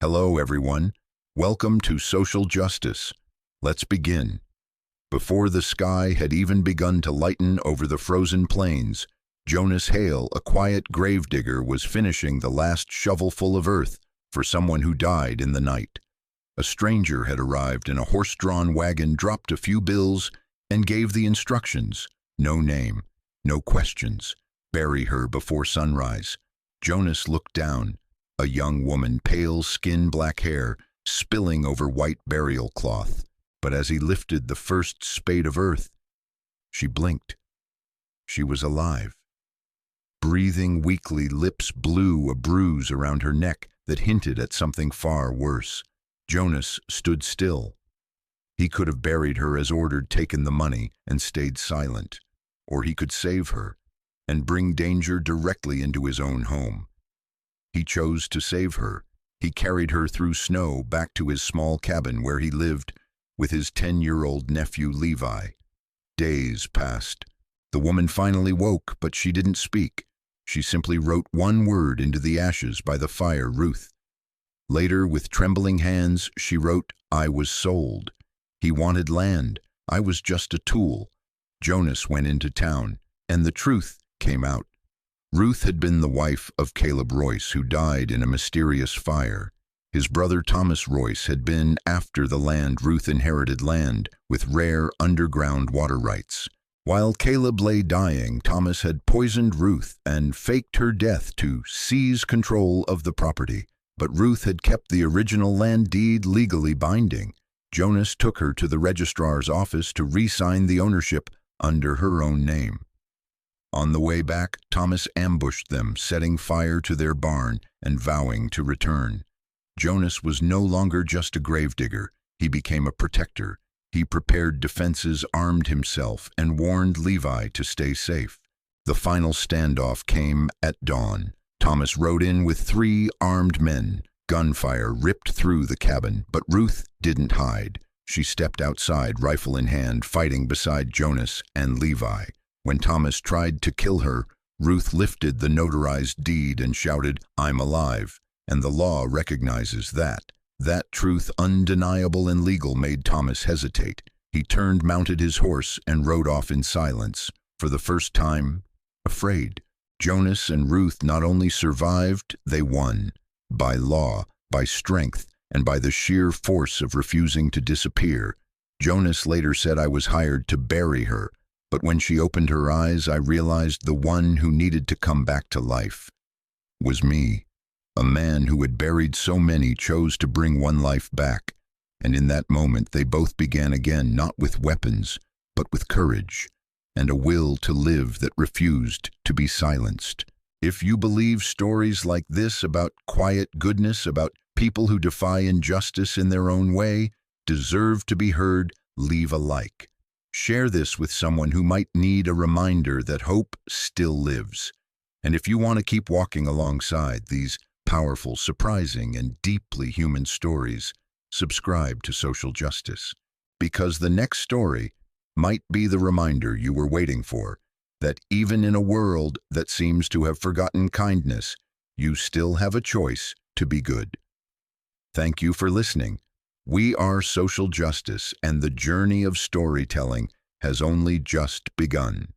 Hello, everyone. Welcome to Social Justice. Let's begin. Before the sky had even begun to lighten over the frozen plains, Jonas Hale, a quiet gravedigger, was finishing the last shovelful of earth for someone who died in the night. A stranger had arrived in a horse-drawn wagon, dropped a few bills, and gave the instructions. No name, no questions. Bury her before sunrise. Jonas looked down. A young woman, pale skin, black hair, spilling over white burial cloth. But as he lifted the first spade of earth, she blinked. She was alive. Breathing weakly, lips blue, a bruise around her neck that hinted at something far worse. Jonas stood still. He could have buried her as ordered, taken the money, and stayed silent. Or he could save her and bring danger directly into his own home. He chose to save her. He carried her through snow back to his small cabin where he lived with his 10-year-old nephew Levi. Days passed. The woman finally woke, but she didn't speak. She simply wrote one word into the ashes by the fire: Ruth. Later, with trembling hands, she wrote, "I was sold. He wanted land. I was just a tool." Jonas went into town, and the truth came out. Ruth had been the wife of Caleb Royce, who died in a mysterious fire. His brother Thomas Royce had been after the land Ruth inherited, land with rare underground water rights. While Caleb lay dying, Thomas had poisoned Ruth and faked her death to seize control of the property. But Ruth had kept the original land deed legally binding. Jonas took her to the registrar's office to re-sign the ownership under her own name. On the way back, Thomas ambushed them, setting fire to their barn and vowing to return. Jonas was no longer just a gravedigger. He became a protector. He prepared defenses, armed himself, and warned Levi to stay safe. The final standoff came at dawn. Thomas rode in with 3 armed men. Gunfire ripped through the cabin, but Ruth didn't hide. She stepped outside, rifle in hand, fighting beside Jonas and Levi. When Thomas tried to kill her, Ruth lifted the notarized deed and shouted, "I'm alive," and the law recognizes that. That truth, undeniable and legal, made Thomas hesitate. He turned, mounted his horse, and rode off in silence, for the first time, afraid. Jonas and Ruth not only survived, they won. By law, by strength, and by the sheer force of refusing to disappear. Jonas later said, "I was hired to bury her. But when she opened her eyes, I realized the one who needed to come back to life was me." A man who had buried so many chose to bring one life back. And in that moment, they both began again, not with weapons, but with courage, and a will to live that refused to be silenced. If you believe stories like this about quiet goodness, about people who defy injustice in their own way, deserve to be heard, leave a like. Share this with someone who might need a reminder that hope still lives. And if you want to keep walking alongside these powerful, surprising, and deeply human stories, subscribe to Social Justice. Because the next story might be the reminder you were waiting for, that even in a world that seems to have forgotten kindness, you still have a choice to be good. Thank you for listening. We are Social Justice, and the journey of storytelling has only just begun.